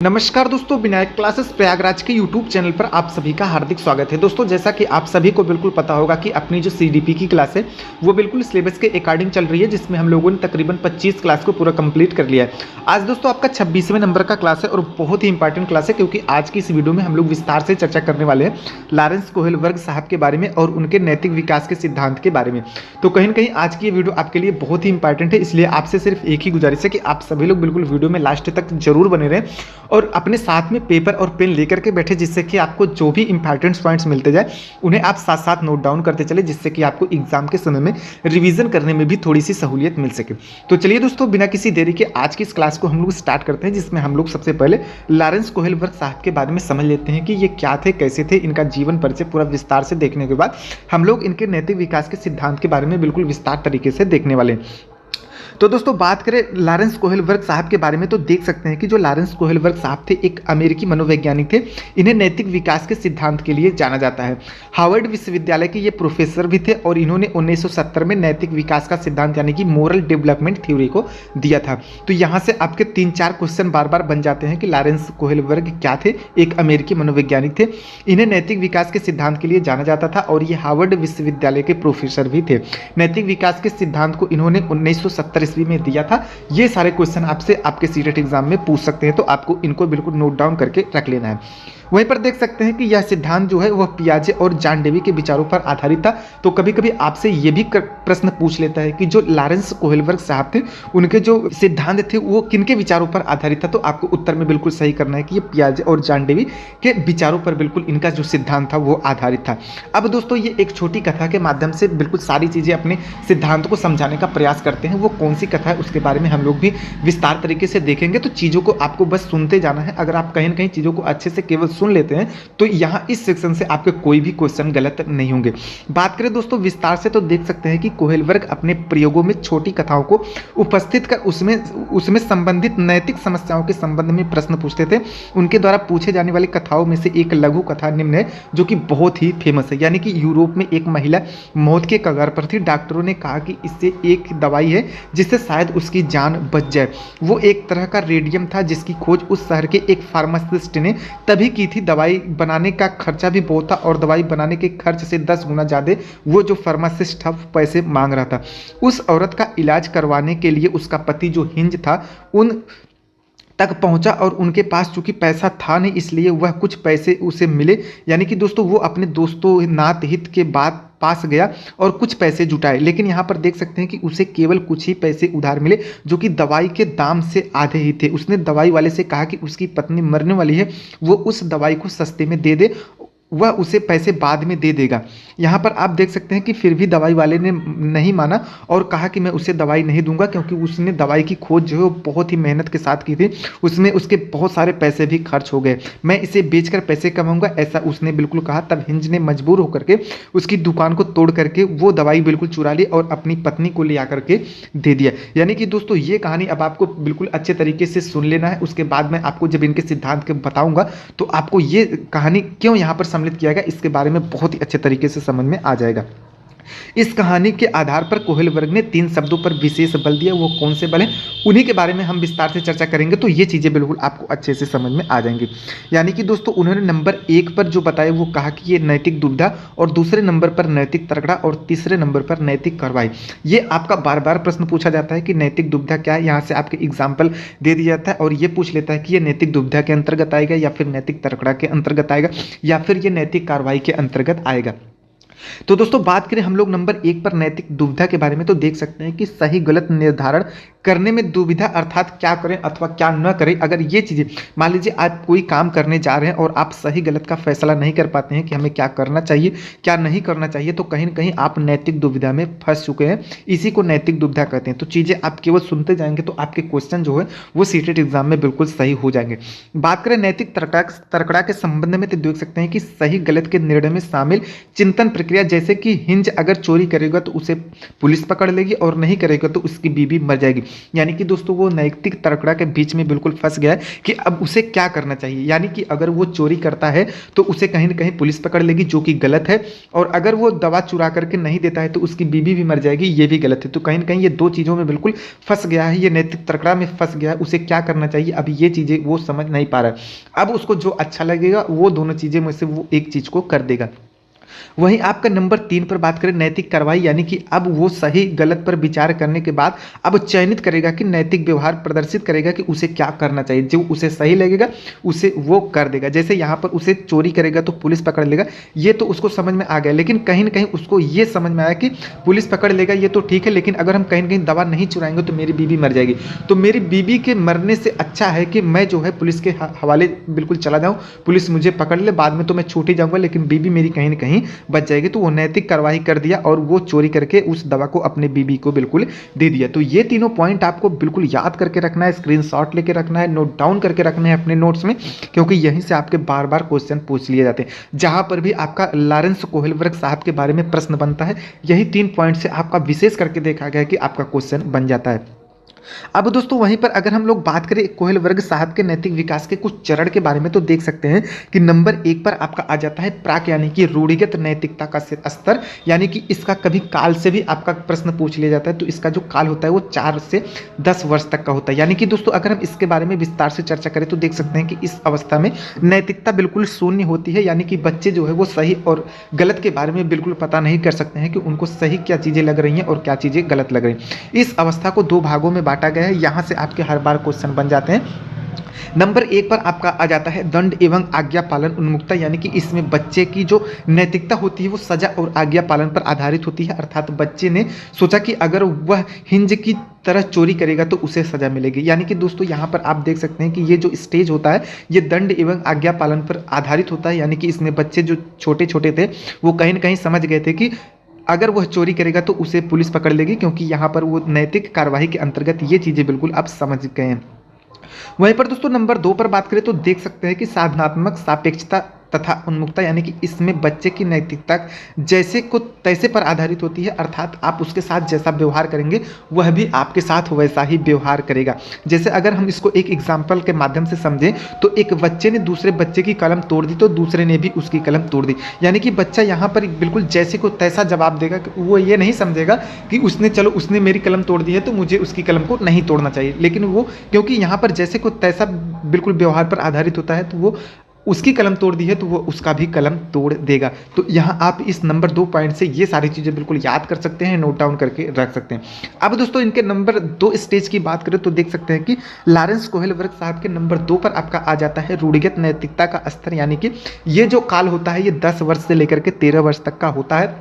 नमस्कार दोस्तों, विनायक क्लासेस प्रयागराज के यूट्यूब चैनल पर आप सभी का हार्दिक स्वागत है। दोस्तों, जैसा कि आप सभी को बिल्कुल पता होगा कि अपनी जो सीडीपी की क्लास है वो बिल्कुल सिलेबस के अकॉर्डिंग चल रही है, जिसमें हम लोगों ने तकरीबन 25 क्लास को पूरा कंप्लीट कर लिया है। आज दोस्तों आपका 26वें नंबर का क्लास है और बहुत ही इंपॉर्टेंट क्लास है, क्योंकि आज की इस वीडियो में हम लोग विस्तार से चर्चा करने वाले हैं लॉरेंस कोहेलबर्ग साहब के बारे में और उनके नैतिक विकास के सिद्धांत के बारे में। तो कहीं ना कहीं आज की ये वीडियो आपके लिए बहुत ही इंपॉर्टेंट है, इसलिए आपसे सिर्फ एक ही गुजारिश है कि आप सभी लोग बिल्कुल वीडियो में लास्ट तक जरूर बने रहें और अपने साथ में पेपर और पेन लेकर के बैठे, जिससे कि आपको जो भी इंपॉर्टेंट पॉइंट्स मिलते जाए उन्हें आप साथ साथ नोट डाउन करते चले, जिससे कि आपको एग्जाम के समय में रिवीजन करने में भी थोड़ी सी सहूलियत मिल सके। तो चलिए दोस्तों, बिना किसी देरी के आज की इस क्लास को हम लोग स्टार्ट करते हैं, जिसमें हम लोग सबसे पहले लॉरेंस कोहेलबर्ग साहब के बारे में समझ लेते हैं कि ये क्या थे, कैसे थे, इनका जीवन परिचय पूरा विस्तार से देखने के बाद हम लोग इनके नैतिक विकास के सिद्धांत के बारे में बिल्कुल विस्तार तरीके से देखने वाले हैं। तो दोस्तों, बात करें लॉरेंस कोहेलबर्ग साहब के बारे में तो देख सकते हैं कि जो लॉरेंस कोहेलबर्ग साहब थे एक अमेरिकी मनोवैज्ञानिक थे। इन्हें नैतिक विकास के सिद्धांत के लिए जाना जाता है। हार्वर्ड विश्वविद्यालय के ये प्रोफेसर भी थे और इन्होंने 1970 में नैतिक विकास का सिद्धांत यानी कि मोरल डेवलपमेंट थ्योरी को दिया था। तो यहाँ से आपके 3-4 क्वेश्चन बार बार बन जाते हैं कि लॉरेंस कोहेलबर्ग क्या थे। एक अमेरिकी मनोवैज्ञानिक थे, इन्हें नैतिक विकास के सिद्धांत के लिए जाना जाता था और ये हार्वर्ड विश्वविद्यालय के प्रोफेसर भी थे। नैतिक विकास के सिद्धांत को इन्होंने 1970 ईस्वी में दिया था। ये सारे क्वेश्चन आपसे आपके सीटेट एग्जाम में पूछ सकते हैं, तो आपको इनको बिल्कुल नोट डाउन करके रख लेना है। वहीं पर देख सकते हैं कि यह सिद्धांत जो है वह पियाजे और जॉन डेवी के विचारों पर आधारित था। तो कभी कभी आपसे यह भी प्रश्न पूछ लेता है कि जो लॉरेंस कोहेलबर्ग साहब थे उनके जो सिद्धांत थे वो किनके विचारों पर आधारित था, तो आपको उत्तर में बिल्कुल सही करना है कि ये पियाजे और जॉन डेवी के विचारों पर बिल्कुल इनका जो सिद्धांत था वो आधारित था। अब दोस्तों, ये एक छोटी कथा के माध्यम से बिल्कुल सारी चीजें अपने सिद्धांत को समझाने का प्रयास करते हैं। वो कौन सी कथा है उसके बारे में हम लोग भी विस्तार तरीके से देखेंगे। तो चीजों को आपको बस सुनते जाना है। अगर आप कहीं ना कहीं चीजों को अच्छे से केवल सुन लेते हैं तो यहां इस सेक्शन से आपके कोई भी क्वेश्चन गलत नहीं होंगे। बात करें दोस्तों विस्तार से, तो देख सकते हैं कि कोहेलबर्ग अपने प्रयोगों में छोटी कथाओं को उपस्थित कर उसमें संबंधित नैतिक समस्याओं के संबंध में प्रश्न पूछते थे। उनके द्वारा पूछे जाने वाली कथाओं में से एक लघु कथा निम्न है, जो कि बहुत ही फेमस है। यानी कि यूरोप में एक महिला मौत के कगार पर थी। डॉक्टरों ने कहा कि इससे एक दवाई है जिससे शायद उसकी जान बच जाए। वो एक तरह का रेडियम था जिसकी खोज उस शहर के एक फार्मासिस्ट ने तभी की थी। दवाई बनाने का खर्चा भी बहुत था और दवाई बनाने के खर्च से 10 गुना ज्यादा वो जो फार्मासिस्ट था पैसे मांग रहा था। उस औरत का इलाज करवाने के लिए उसका पति जो हिंज था उन तक पहुंचा और उनके पास चूंकि पैसा था नहीं, इसलिए वह कुछ पैसे उसे मिले। यानी कि दोस्तों वो अपने दोस्तों नात हित के बाद पास गया और कुछ पैसे जुटाए, लेकिन यहाँ पर देख सकते हैं कि उसे केवल कुछ ही पैसे उधार मिले, जो कि दवाई के दाम से आधे ही थे। उसने दवाई वाले से कहा कि उसकी पत्नी मरने वाली है, वो उस दवाई को सस्ते में दे दे, वह उसे पैसे बाद में दे देगा। यहाँ पर आप देख सकते हैं कि फिर भी दवाई वाले ने नहीं माना और कहा कि मैं उसे दवाई नहीं दूंगा, क्योंकि उसने दवाई की खोज जो है वो बहुत ही मेहनत के साथ की थी। उसमें उसके बहुत सारे पैसे भी खर्च हो गए। मैं इसे बेचकर पैसे कमाऊंगा, ऐसा उसने बिल्कुल कहा। तब हिंज ने मजबूर होकर के उसकी दुकान को तोड़ करके वो दवाई बिल्कुल चुरा ली और अपनी पत्नी को ले आकर के दे दिया। यानी कि दोस्तों ये कहानी अब आपको बिल्कुल अच्छे तरीके से सुन लेना है। उसके बाद मैं आपको जब इनके सिद्धांत के बताऊंगा तो आपको ये कहानी क्यों यहाँ पर सम्मिलित किया गया इसके बारे में बहुत ही अच्छे तरीके से समझ में आ जाएगा। इस कहानी के आधार पर कोहेलबर्ग ने 3 शब्दों पर विशेष बल दिया। वो कौन से बल हैं उन्हीं के बारे में हम विस्तार से चर्चा करेंगे, तो ये चीजें बिल्कुल आपको अच्छे से समझ में आ जाएंगी। यानी कि दोस्तों उन्होंने नंबर 1 पर जो बताया वो कहा कि ये नैतिक दुविधा, और दूसरे नंबर पर नैतिक तर्कड़ा, और तीसरे नंबर पर नैतिक कार्रवाई। ये आपका बार बार प्रश्न पूछा जाता है कि नैतिक दुविधा क्या है। यहाँ से आपके एग्जाम्पल दे दिया जाता है और ये पूछ लेता है कि ये नैतिक दुविधा के अंतर्गत आएगा या फिर नैतिक तर्कड़ा के अंतर्गत आएगा या फिर ये नैतिक कार्रवाई के अंतर्गत आएगा। तो दोस्तों बात करें हम लोग नंबर 1 पर नैतिक दुविधा के बारे में, तो देख सकते हैं कि सही गलत निर्धारण करने में दुविधा, अर्थात क्या करें अथवा क्या न करें। अगर ये चीजें मान लीजिए आप कोई काम करने जा रहे हैं और आप सही गलत का फैसला नहीं कर पाते हैं कि हमें क्या करना चाहिए क्या नहीं करना चाहिए, तो कहीं ना कहीं आप नैतिक दुविधा में फंस चुके हैं। इसी को नैतिक दुविधा कहते हैं। तो चीजें आप केवल सुनते जाएंगे तो आपके क्वेश्चन जो है वो सीटेट एग्जाम में बिल्कुल सही हो जाएंगे। बात करें नैतिक तर्कड़ा के संबंध में, तो देख सकते हैं कि सही गलत के निर्णय में शामिल चिंतन प्रक्रिया, जैसे कि हिंज अगर चोरी करेगा तो उसे पुलिस पकड़ लेगी और नहीं करेगा तो उसकी बीवी मर जाएगी। यानी कि दोस्तों वो नैतिक तकड़ा के बीच में बिल्कुल फंस गया है कि अब उसे क्या करना चाहिए। यानी कि अगर वो चोरी करता है तो उसे कहीं ना कहीं पुलिस पकड़ लेगी, जो कि गलत है, और अगर वो दवा चुरा करके नहीं देता है तो उसकी बीवी भी मर जाएगी, ये भी गलत है। तो कहीं ना कहीं ये दो चीज़ों में बिल्कुल फंस गया है, ये नैतिक तकड़ा में फंस गया है, उसे क्या करना चाहिए अब ये चीज़ें वो समझ नहीं पा रहा है। अब उसको जो अच्छा लगेगा वो दोनों चीज़ें में से वो एक चीज़ को कर देगा। वहीं आपका नंबर 3 पर बात करें नैतिक कार्रवाई, यानी कि अब वो सही गलत पर विचार करने के बाद अब चयनित करेगा कि नैतिक व्यवहार प्रदर्शित करेगा कि उसे क्या करना चाहिए, जो उसे सही लगेगा उसे वो कर देगा। जैसे यहाँ पर उसे चोरी करेगा तो पुलिस पकड़ लेगा, ये तो उसको समझ में आ गया, लेकिन कहीं ना कहीं उसको ये समझ में आया कि पुलिस पकड़ लेगा ये तो ठीक है, लेकिन अगर हम कहीं ना कहीं दवा नहीं चुराएंगे तो मेरी बीवी मर जाएगी। तो मेरी बीवी के मरने से अच्छा है कि मैं जो है पुलिस के हवाले बिल्कुल चला जाऊँ, पुलिस मुझे पकड़ ले, बाद में तो मैं छूट ही जाऊँगा, लेकिन बीवी मेरी कहीं ना कहीं बच जाएगी। तो वो नैतिक कार्रवाई कर दिया और वो चोरी करके उस दवा को अपने बीबी को बिल्कुल दे दिया। तो ये तीनों पॉइंट आपको बिल्कुल याद करके रखना है, स्क्रीनशॉट लेके रखना है, नोट डाउन करके रखना है अपने नोट्स में, क्योंकि यहीं से आपके बार बार क्वेश्चन पूछ लिए जाते हैं। जहां पर भी आपका लॉरेंस कोहलबर्ग साहब के बारे में प्रश्न बनता है, यही 3 पॉइंट से आपका विशेष करके देखा गया कि आपका क्वेश्चन बन जाता है। अब दोस्तों वहीं पर अगर हम लोग बात करें कोहलबर्ग साहब के नैतिक विकास के कुछ चरण के बारे में, तो देख सकते हैं कि नंबर 1 पर आपका आ जाता है प्राक, यानी कि रूढ़िगत नैतिकता का स्तर, यानी कि इसका कभी काल से भी आपका प्रश्न पूछ लिया जाता है। तो इसका जो काल होता है वो 4 से 10 वर्ष तक का होता है। यानी कि दोस्तों अगर हम इसके बारे में विस्तार से चर्चा करें तो देख सकते हैं कि इस अवस्था में नैतिकता बिल्कुल शून्य होती है, यानी कि बच्चे जो है वो सही और गलत के बारे में बिल्कुल पता नहीं कर सकते हैं कि उनको सही क्या चीज़ें लग रही हैं और क्या चीज़ें गलत लग रही हैं। इस अवस्था को 2 भागों में बांटा गया है, यहां से आपके हर बार क्वेश्चन बन जाते हैं। नंबर 1 पर आपका आ जाता है दंड एवं आज्ञा पालन उन्मुखता, यानी कि इसमें बच्चे की जो नैतिकता होती है वो सजा और आज्ञा पालन पर आधारित होती है। अर्थात बच्चे ने सोचा कि अगर वह हिंज की तरह चोरी करेगा तो उसे सजा मिलेगी। यानी कि दोस्तों यहाँ पर आप देख सकते हैं कि ये जो स्टेज होता है ये दंड एवं आज्ञा पालन पर आधारित होता है। यानी कि इसमें बच्चे जो छोटे छोटे थे वो कहीं ना कहीं समझ गए थे कि अगर वह चोरी करेगा तो उसे पुलिस पकड़ लेगी, क्योंकि यहाँ पर वो नैतिक कार्यवाही के अंतर्गत ये चीज़ें बिल्कुल आप समझ गए हैं। वहीं पर दोस्तों नंबर 2 पर बात करें तो देख सकते हैं कि साधनात्मक सापेक्षता तथा उन्मुखता, यानी कि इसमें बच्चे की नैतिकता जैसे को तैसे पर आधारित होती है। अर्थात आप उसके साथ जैसा व्यवहार करेंगे वह भी आपके साथ वैसा ही व्यवहार करेगा। जैसे अगर हम इसको एक एग्जाम्पल के माध्यम से समझें तो एक बच्चे ने दूसरे बच्चे की कलम तोड़ दी तो दूसरे ने भी उसकी कलम तोड़ दी। यानी कि बच्चा यहाँ पर बिल्कुल जैसे को तैसा जवाब देगा, वो ये नहीं समझेगा कि उसने मेरी कलम तोड़ दी है तो मुझे उसकी कलम को नहीं तोड़ना चाहिए, लेकिन वो क्योंकि यहाँ पर जैसे को तैसा बिल्कुल व्यवहार पर आधारित होता है तो वो उसकी कलम तोड़ दी है तो वो उसका भी कलम तोड़ देगा। तो यहाँ आप इस नंबर 2 पॉइंट से ये सारी चीज़ें बिल्कुल याद कर सकते हैं, नोट डाउन करके रख सकते हैं। अब दोस्तों इनके नंबर 2 स्टेज की बात करें तो देख सकते हैं कि लॉरेंस कोहलबर्ग साहब के नंबर 2 पर आपका आ जाता है रूढ़िगत नैतिकता का स्तर, यानी कि ये जो काल होता है ये 10 वर्ष से लेकर के 13 वर्ष तक का होता है।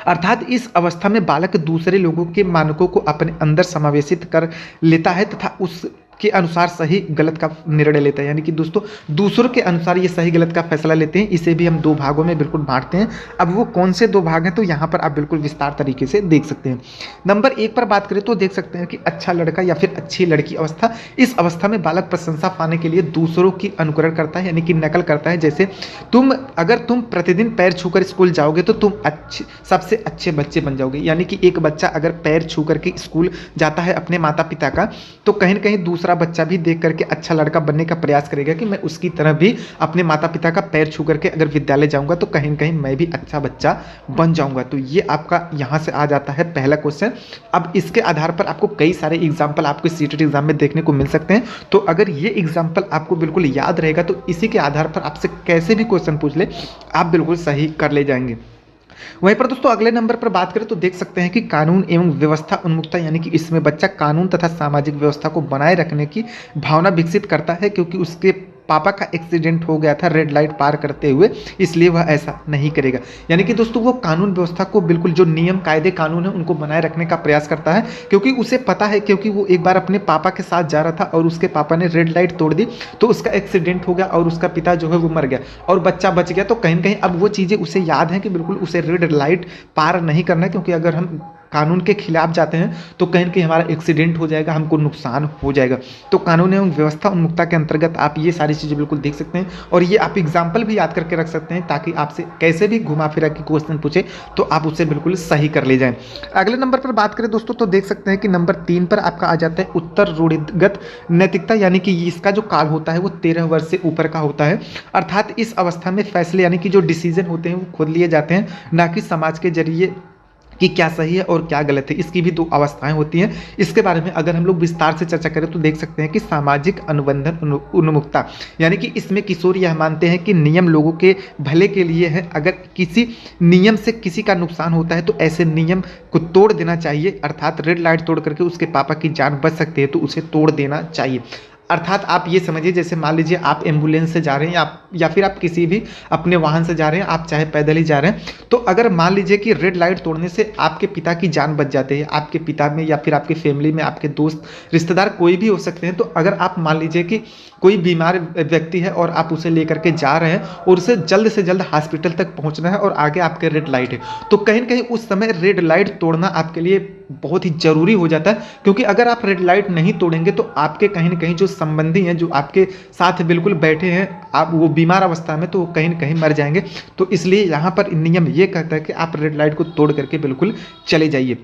अर्थात इस अवस्था में बालक दूसरे लोगों के मानकों को अपने अंदर समावेशित कर लेता है तथा उस के अनुसार सही गलत का निर्णय लेता है। यानी कि दोस्तों दूसरों के अनुसार ये सही गलत का फैसला लेते हैं। इसे भी हम 2 भागों में बिल्कुल बांटते हैं। अब वो कौन से 2 भाग हैं तो यहाँ पर आप बिल्कुल विस्तार तरीके से देख सकते हैं। नंबर 1 पर बात करें तो देख सकते हैं कि अच्छा लड़का या फिर अच्छी लड़की अवस्था, इस अवस्था में बालक प्रशंसा पाने के लिए दूसरों की अनुकरण करता है, यानी कि नकल करता है। जैसे अगर तुम प्रतिदिन पैर छूकर स्कूल जाओगे तो तुम सबसे अच्छे बच्चे बन जाओगे। यानी कि एक बच्चा अगर पैर छू करके स्कूल जाता है अपने माता पिता का, तो कहीं ना कहीं दूसरा बच्चा भी देख करके अच्छा लड़का बनने का प्रयास करेगा कि मैं उसकी तरह भी अपने माता पिता का पैर छू करके अगर विद्यालय जाऊंगा तो कहीं ना कहीं मैं भी अच्छा बच्चा बन जाऊंगा। तो ये आपका यहाँ से आ जाता है पहला क्वेश्चन। अब इसके आधार पर आपको कई सारे एग्जाम्पल आपके सीटेट एग्जाम में देखने को मिल सकते हैं। तो अगर ये एग्जाम्पल आपको बिल्कुल याद रहेगा तो इसी के आधार पर आपसे कैसे भी क्वेश्चन पूछ ले आप बिल्कुल सही कर ले जाएंगे। वहीं पर दोस्तों अगले नंबर पर बात करें तो देख सकते हैं कि कानून एवं व्यवस्था उन्मुखता, यानी कि इसमें बच्चा कानून तथा सामाजिक व्यवस्था को बनाए रखने की भावना विकसित करता है, क्योंकि उसके पापा का एक्सीडेंट हो गया था रेड लाइट पार करते हुए, इसलिए वह ऐसा नहीं करेगा। यानी कि दोस्तों वो कानून व्यवस्था को बिल्कुल जो नियम कायदे कानून है उनको बनाए रखने का प्रयास करता है, क्योंकि उसे पता है, क्योंकि वो एक बार अपने पापा के साथ जा रहा था और उसके पापा ने रेड लाइट तोड़ दी तो उसका एक्सीडेंट हो गया और उसका पिता जो है वो मर गया और बच्चा बच गया। तो कहीं ना कहीं अब वो चीज़ें उसे याद है कि बिल्कुल उसे रेड लाइट पार नहीं करना है, क्योंकि अगर हम कानून के खिलाफ जाते हैं तो कहीं ना कहीं हमारा एक्सीडेंट हो जाएगा, हमको नुकसान हो जाएगा। तो कानून एवं व्यवस्था उन्मुक्ता के अंतर्गत आप ये सारी चीज़ें बिल्कुल देख सकते हैं और ये आप एग्जाम्पल भी याद करके रख सकते हैं ताकि आपसे कैसे भी घुमा फिरा के क्वेश्चन पूछे तो आप उसे बिल्कुल सही कर ले जाएं। अगले नंबर पर बात करें दोस्तों तो देख सकते हैं कि नंबर 3 पर आपका आ जाता है उत्तर रूढ़िगत नैतिकता, यानी कि इसका जो काल होता है वो 13 वर्ष से ऊपर का होता है। अर्थात इस अवस्था में फैसले यानी कि जो डिसीजन होते हैं वो खुद लिए जाते हैं, ना कि समाज के जरिए कि क्या सही है और क्या गलत है। इसकी भी 2 अवस्थाएं होती हैं। इसके बारे में अगर हम लोग विस्तार से चर्चा करें तो देख सकते हैं कि सामाजिक अनुबंधन उन्मुक्ता, यानी कि इसमें किशोर यह मानते हैं कि नियम लोगों के भले के लिए है। अगर किसी नियम से किसी का नुकसान होता है तो ऐसे नियम को तोड़ देना चाहिए। अर्थात रेड लाइट तोड़ करके उसके पापा की जान बच सकती है तो उसे तोड़ देना चाहिए। अर्थात आप ये समझिए, जैसे मान लीजिए आप एम्बुलेंस से जा रहे हैं या फिर आप किसी भी अपने वाहन से जा रहे हैं, आप चाहे पैदल ही जा रहे हैं, तो अगर मान लीजिए कि रेड लाइट तोड़ने से आपके पिता की जान बच जाती है, आपके पिता में या फिर आपके फैमिली में आपके दोस्त रिश्तेदार कोई भी हो सकते हैं, तो अगर आप मान लीजिए कि कोई बीमार व्यक्ति है और आप उसे लेकर के जा रहे हैं और उसे जल्द से जल्द हॉस्पिटल तक पहुंचना है और आगे आपके रेड लाइट है, तो कहीं ना कहीं उस समय रेड लाइट तोड़ना आपके लिए बहुत ही जरूरी हो जाता है। क्योंकि अगर आप रेड लाइट नहीं तोड़ेंगे तो आपके कहीं ना कहीं जो संबंधी हैं, जो आपके साथ बिल्कुल बैठे हैं, आप वो बीमार अवस्था में, तो वो कहीं ना कहीं मर जाएंगे। तो इसलिए यहाँ पर नियम ये कहता है कि आप रेड लाइट को तोड़ करके बिल्कुल चले जाइए।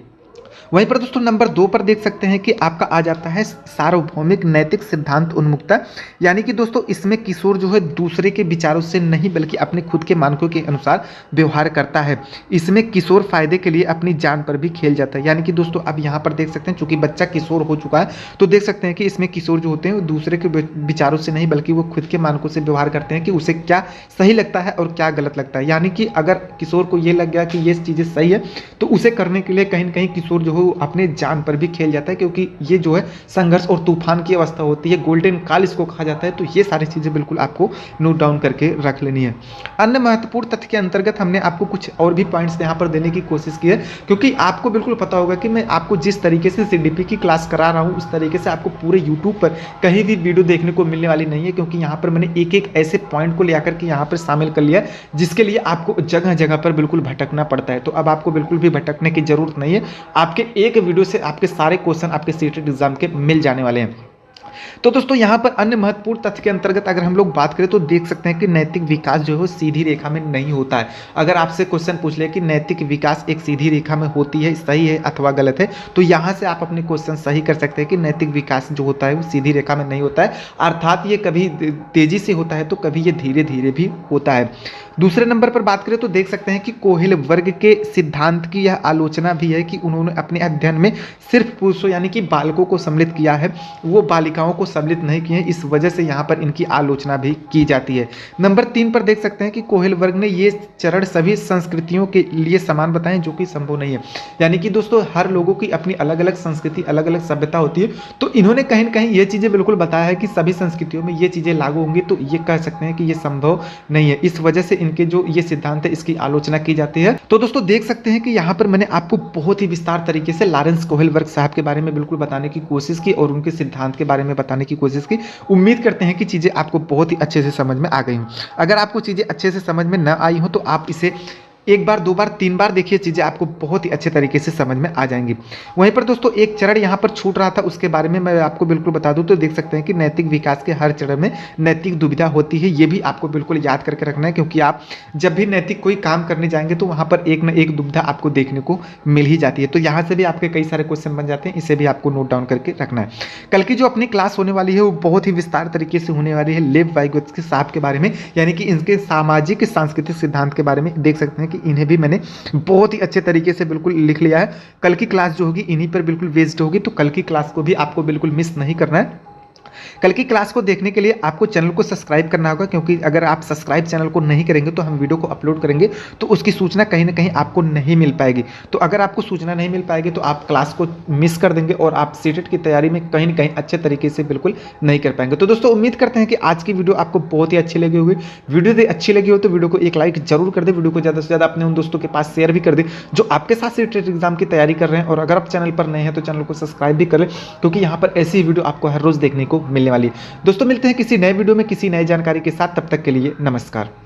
वहीं पर दोस्तों नंबर 2 पर देख सकते हैं कि आपका आ जाता है सार्वभौमिक नैतिक सिद्धांत उन्मुक्ता, यानी कि दोस्तों इसमें किशोर जो है दूसरे के विचारों से नहीं बल्कि अपने खुद के मानकों के अनुसार व्यवहार करता है। इसमें किशोर फायदे के लिए अपनी जान पर भी खेल जाता है। यानी कि दोस्तों अब यहाँ पर देख सकते हैं, चूंकि बच्चा किशोर हो चुका है तो देख सकते हैं कि इसमें किशोर जो होते हैं वो दूसरे के विचारों से नहीं बल्कि वो खुद के मानकों से व्यवहार करते हैं कि उसे क्या सही लगता है और क्या गलत लगता है। यानी कि अगर किशोर को ये लग गया कि ये चीज़ें सही है तो उसे करने के लिए कहीं ना कहीं किशोर जो है अपने जान पर भी खेल जाता है, क्योंकि ये जो है संघर्ष और तूफान की अवस्था होती है, गोल्डन काल इसको कहा जाता है। तो ये सारी चीजें बिल्कुल आपको नोट डाउन करके रख लेनी है। अन्य महत्वपूर्ण तथ्य के अंतर्गत हमने आपको कुछ और भी पॉइंट्स यहाँ पर देने की कोशिश की है, क्योंकि आपको बिल्कुल पता होगा कि मैं आपको जिस तरीके से सीडीपी की क्लास करा रहा हूँ उस तरीके से आपको पूरे यूट्यूब पर कहीं भी वीडियो देखने को मिलने वाली नहीं है, क्योंकि यहाँ पर मैंने एक एक ऐसे पॉइंट को लेकर के यहाँ पर शामिल कर लिया जिसके लिए आपको जगह जगह पर बिल्कुल भटकना पड़ता है। तो अब आपको बिल्कुल भी भटकने की जरूरत नहीं है, आपके एक वीडियो से आपके सारे क्वेश्चन आपके सीटेट एग्जाम के मिल जाने वाले हैं। तो दोस्तों यहाँ पर अन्य महत्वपूर्ण तथ्य के अंतर्गत अगर हम लोग बात करें तो देख सकते हैं कि नैतिक विकास जो है वो सीधी रेखा में नहीं होता है। अगर आपसे क्वेश्चन पूछ ले कि नैतिक विकास एक सीधी रेखा में होती है, सही है अथवा गलत है, तो यहाँ से आप अपने क्वेश्चन सही कर सकते हैं कि नैतिक विकास जो होता है वो सीधी रेखा में नहीं होता है। अर्थात ये कभी तेजी से होता है तो कभी ये धीरे धीरे भी होता है। दूसरे नंबर पर बात करें तो देख सकते हैं कि कोहेल वर्ग के सिद्धांत की यह आलोचना भी है कि उन्होंने अपने अध्ययन में सिर्फ पुरुषों यानी कि बालकों को सम्मिलित किया है, वो बालिकाओं को सम्मिलित नहीं किए हैं। इस वजह से यहाँ पर इनकी आलोचना भी की जाती है। नंबर 3 पर देख सकते हैं कि कोहेल वर्ग ने ये चरण सभी संस्कृतियों के लिए समान बताएं, जो कि संभव नहीं है। यानी कि दोस्तों हर लोगों की अपनी अलग अलग संस्कृति, अलग अलग सभ्यता होती है, तो इन्होंने कहीं ना कहीं ये चीज़ें बिल्कुल बताया है कि सभी संस्कृतियों में ये चीज़ें लागू होंगी, तो ये कह सकते हैं कि ये संभव नहीं है। इस वजह से इनके जो ये सिद्धांत है इसकी आलोचना की जाती है। तो दोस्तों देख सकते हैं कि यहाँ पर मैंने आपको बहुत ही विस्तार तरीके से लॉरेंस कोहेलबर्ग साहब के बारे में बिल्कुल बताने की कोशिश की और उनके सिद्धांत के बारे में बताने की कोशिश की। उम्मीद करते हैं कि चीजें आपको बहुत ही अच्छे से समझ में आ गई हों। अगर आपको चीजें अच्छे से समझ में न आई हो तो आप इसे एक बार, दो बार, तीन बार देखिए, चीज़ें आपको बहुत ही अच्छे तरीके से समझ में आ जाएंगी। वहीं पर दोस्तों एक चरण यहाँ पर छूट रहा था, उसके बारे में मैं आपको बिल्कुल बता दूं तो देख सकते हैं कि नैतिक विकास के हर चरण में नैतिक दुविधा होती है। ये भी आपको बिल्कुल याद करके रखना है, क्योंकि आप जब भी नैतिक कोई काम करने जाएंगे तो वहाँ पर एक न एक दुविधा आपको देखने को मिल ही जाती है। तो यहाँ से भी आपके कई सारे क्वेश्चन बन जाते हैं, इसे भी आपको नोट डाउन करके रखना है। कल की जो अपनी क्लास होने वाली है वो बहुत ही विस्तार तरीके से होने वाली है लेव वाइगोत्स्की साहब के बारे में, यानी कि इनके सामाजिक सांस्कृतिक सिद्धांत के बारे में। देख सकते हैं कि इन्हें भी मैंने बहुत ही अच्छे तरीके से बिल्कुल लिख लिया है। कल की क्लास जो होगी इन्हीं पर बिल्कुल बेस्ड होगी, तो कल की क्लास को भी आपको बिल्कुल मिस नहीं करना है। कल की क्लास को देखने के लिए आपको चैनल को सब्सक्राइब करना होगा, क्योंकि अगर आप सब्सक्राइब चैनल को नहीं करेंगे तो हम वीडियो को अपलोड करेंगे तो उसकी सूचना कहीं ना कहीं आपको नहीं मिल पाएगी। तो अगर आपको सूचना नहीं मिल पाएगी तो आप क्लास को मिस कर देंगे और आप सीटेट की तैयारी में कहीं ना कहीं अच्छे तरीके से बिल्कुल नहीं कर पाएंगे। तो दोस्तों उम्मीद करते हैं कि आज की वीडियो आपको बहुत ही अच्छी लगी होगी। वीडियो यदि अच्छी लगी हो तो वीडियो को एक लाइक जरूर कर दे, वीडियो को ज़्यादा से ज़्यादा अपने उन दोस्तों के पास शेयर भी कर दे जो आपके साथ सीटेट एग्जाम की तैयारी कर रहे हैं। और अगर आप चैनल पर नए हैं तो चैनल को सब्सक्राइब भी कर लें, क्योंकि यहाँ पर ऐसी ही वीडियो आपको हर रोज देखने को मिलने वाली है। दोस्तों मिलते हैं किसी नए वीडियो में किसी नई जानकारी के साथ, तब तक के लिए नमस्कार।